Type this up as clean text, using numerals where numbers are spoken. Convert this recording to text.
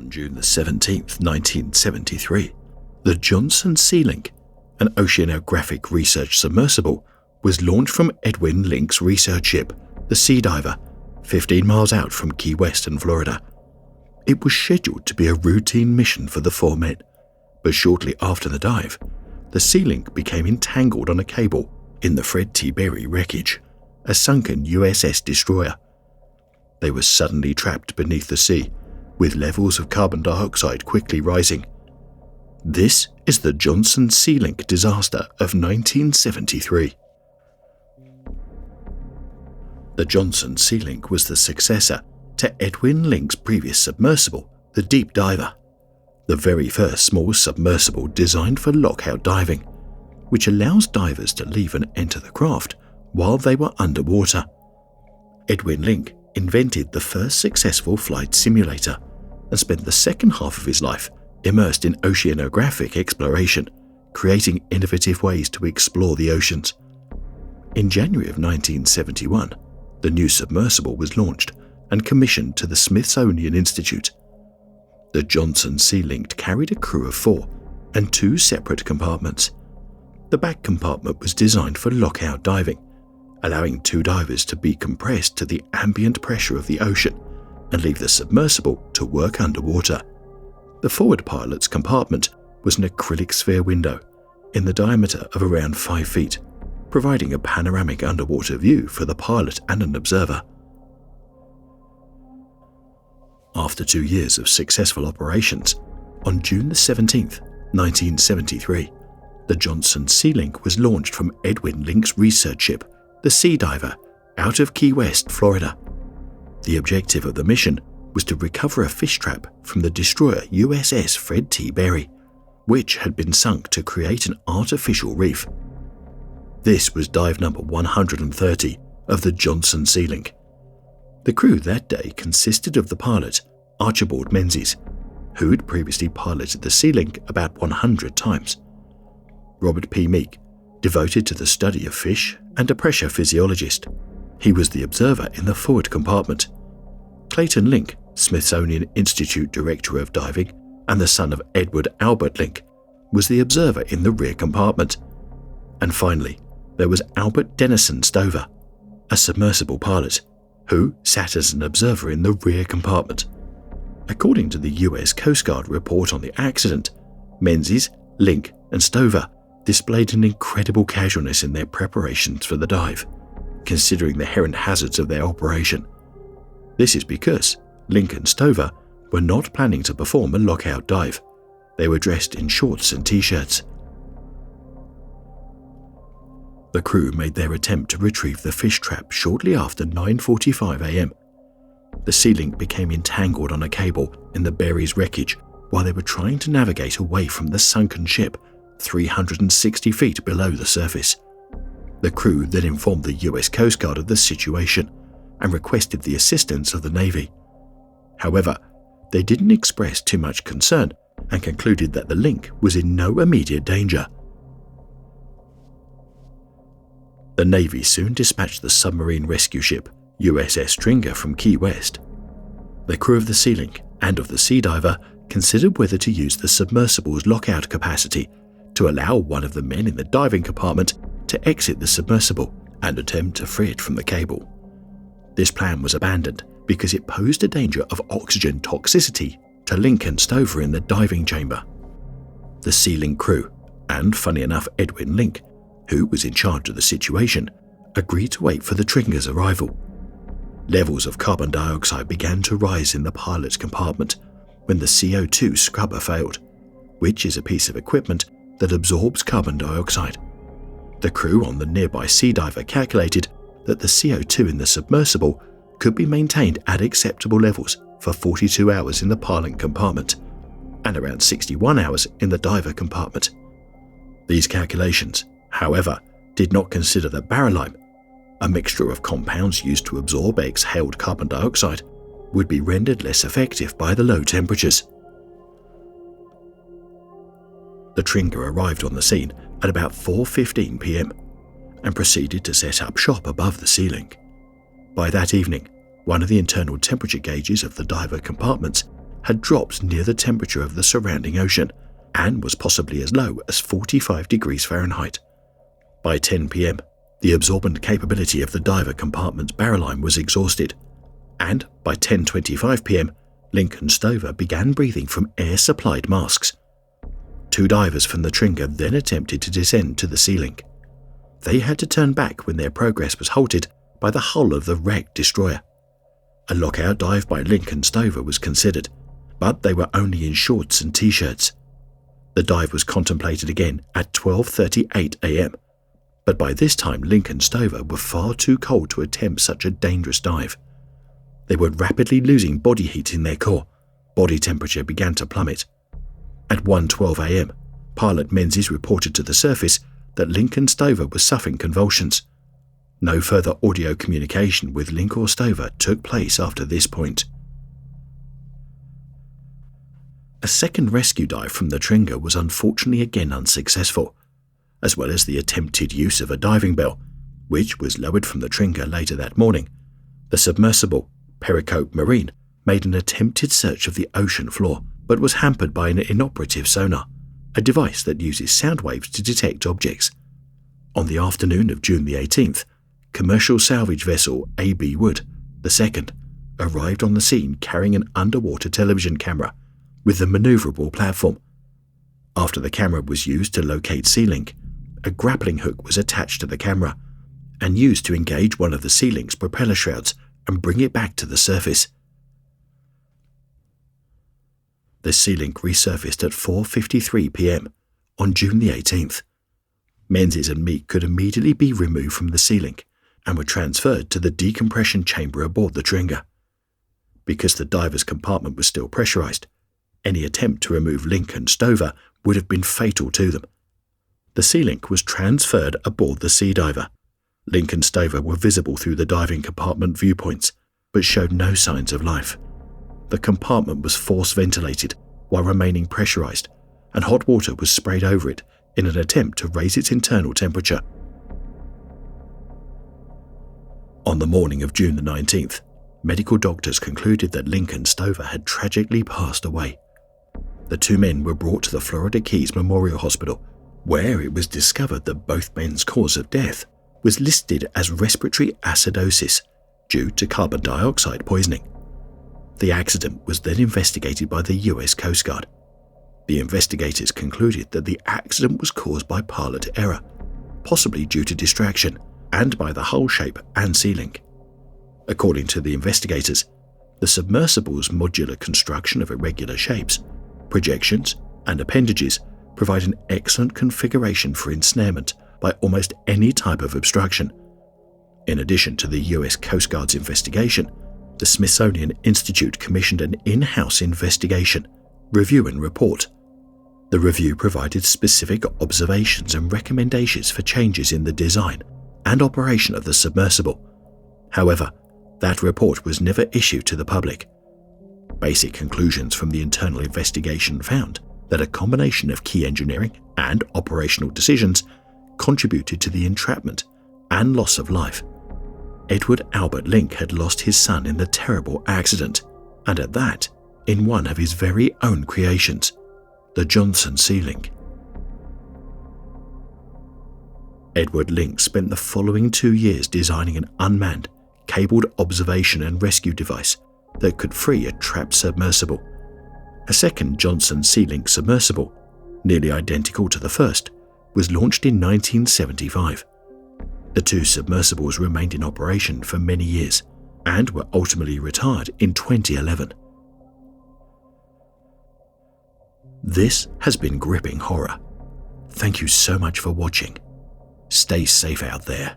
On June the 17th, 1973, the Johnson Sea Link, an oceanographic research submersible, was launched from Edwin Link's research ship, the Sea Diver, 15 miles out from Key West in Florida. It was scheduled to be a routine mission for the 4 men, but shortly after the dive, the Sea Link became entangled on a cable in the Fred T. Berry wreckage, a sunken USS destroyer. They were suddenly trapped beneath the sea, with levels of carbon dioxide quickly rising. This is the Johnson Sea Link disaster of 1973. The Johnson Sea Link was the successor to Edwin Link's previous submersible, the Deep Diver, the very first small submersible designed for lockout diving, which allows divers to leave and enter the craft while they were underwater. Edwin Link invented the first successful flight simulator and spent the second half of his life immersed in oceanographic exploration, creating innovative ways to explore the oceans. In January of 1971, the new submersible was launched and commissioned to the Smithsonian Institute. The Johnson Sea Link carried a crew of 4 and 2 separate compartments. The back compartment was designed for lockout diving, allowing 2 divers to be compressed to the ambient pressure of the ocean and leave the submersible to work underwater. The forward pilot's compartment was an acrylic sphere window in the diameter of around 5 feet, providing a panoramic underwater view for the pilot and an observer. After 2 years of successful operations, on June 17, 1973, the Johnson Sea Link was launched from Edwin Link's research ship, the Sea Diver, out of Key West, Florida. The objective of the mission was to recover a fish trap from the destroyer USS Fred T. Berry, which had been sunk to create an artificial reef. This was dive number 130 of the Johnson Sea Link. The crew that day consisted of the pilot, Archibald Menzies, who had previously piloted the Sea Link about 100 times, Robert P. Meek, devoted to the study of fish and a pressure physiologist. He was the observer in the forward compartment. Clayton Link, Smithsonian Institute Director of Diving and the son of Edward Albert Link, was the observer in the rear compartment. And finally, there was Albert Dennison Stover, a submersible pilot, who sat as an observer in the rear compartment. According to the US Coast Guard report on the accident, Menzies, Link and Stover displayed an incredible casualness in their preparations for the dive, considering the inherent hazards of their operation. This is because Link and Stover were not planning to perform a lockout dive. They were dressed in shorts and t-shirts. The crew made their attempt to retrieve the fish trap shortly after 9:45 a.m. The Sea Link became entangled on a cable in the Berry's wreckage while they were trying to navigate away from the sunken ship 360 feet below the surface. The crew then informed the US Coast Guard of the situation and requested the assistance of the Navy. However, they didn't express too much concern and concluded that the Link was in no immediate danger. The Navy soon dispatched the submarine rescue ship USS Stringer from Key West. The crew of the Sea Link and of the Sea Diver considered whether to use the submersible's lockout capacity to allow one of the men in the diving compartment to exit the submersible and attempt to free it from the cable. This plan was abandoned because it posed a danger of oxygen toxicity to Link and Stover in the diving chamber. The Sea Link crew, and funny enough Edwin Link, who was in charge of the situation, agreed to wait for the Stringer's arrival. Levels of carbon dioxide began to rise in the pilot's compartment when the CO2 scrubber failed, which is a piece of equipment that absorbs carbon dioxide. The crew on the nearby Sea Diver calculated that the CO2 in the submersible could be maintained at acceptable levels for 42 hours in the pilot compartment and around 61 hours in the diver compartment. These calculations, however, did not consider that barrelime, a mixture of compounds used to absorb exhaled carbon dioxide, would be rendered less effective by the low temperatures. The Stringer arrived on the scene at about 4:15 p.m. and proceeded to set up shop above the Sea Link. By that evening, one of the internal temperature gauges of the diver compartments had dropped near the temperature of the surrounding ocean and was possibly as low as 45 degrees Fahrenheit. By 10 p.m., the absorbent capability of the diver compartment's barrel line was exhausted, and by 10:25 p.m., Lincoln Stover began breathing from air-supplied masks. 2 divers from the Tringa then attempted to descend to the Sea Link. They had to turn back when their progress was halted by the hull of the wrecked destroyer. A lockout dive by Lincoln Stover was considered, but they were only in shorts and t-shirts. The dive was contemplated again at 12:38 a.m., but by this time Lincoln Stover were far too cold to attempt such a dangerous dive. They were rapidly losing body heat in their core. Body temperature began to plummet. At 1:12 a.m., pilot Menzies reported to the surface that Lincoln Stover was suffering convulsions. No further audio communication with Link or Stover took place after this point. A second rescue dive from the Tringa was unfortunately again unsuccessful, as well as the attempted use of a diving bell, which was lowered from the Tringa later that morning. The submersible, Pericope Marine, made an attempted search of the ocean floor, but was hampered by an inoperative sonar, a device that uses sound waves to detect objects. On the afternoon of June the 18th, commercial salvage vessel A.B. Wood II arrived on the scene carrying an underwater television camera with a maneuverable platform. After the camera was used to locate Sea Link, a grappling hook was attached to the camera and used to engage one of the Sea Link's propeller shrouds and bring it back to the surface. The Sea Link resurfaced at 4:53 p.m. on June the 18th. Menzies and Meek could immediately be removed from the Sea Link and were transferred to the decompression chamber aboard the Tringa. Because the diver's compartment was still pressurized, any attempt to remove Link and Stover would have been fatal to them. The Sea Link was transferred aboard the Sea Diver. Link and Stover were visible through the diving compartment viewpoints, but showed no signs of life. The compartment was force ventilated while remaining pressurized, and hot water was sprayed over it in an attempt to raise its internal temperature. On the morning of June the 19th, medical doctors concluded that Link and Stover had tragically passed away. The 2 men were brought to the Florida Keys Memorial Hospital, where it was discovered that both men's cause of death was listed as respiratory acidosis due to carbon dioxide poisoning. The accident was then investigated by the US Coast Guard. The investigators concluded that the accident was caused by pilot error, possibly due to distraction, and by the hull shape and Sea Link. According to the investigators, the submersible's modular construction of irregular shapes, projections, and appendages provide an excellent configuration for ensnarement by almost any type of obstruction. In addition to the US Coast Guard's investigation, the Smithsonian Institute commissioned an in-house investigation, review and report. The review provided specific observations and recommendations for changes in the design and operation of the submersible. However, that report was never issued to the public. Basic conclusions from the internal investigation found that a combination of key engineering and operational decisions contributed to the entrapment and loss of life. Edward Albert Link had lost his son in the terrible accident, and at that, in one of his very own creations, the Johnson Sea Link. Edward Link spent the following 2 years designing an unmanned, cabled observation and rescue device that could free a trapped submersible. A second Johnson Sea Link submersible, nearly identical to the first, was launched in 1975. The 2 submersibles remained in operation for many years and were ultimately retired in 2011. This has been Gripping Horror. Thank you so much for watching. Stay safe out there.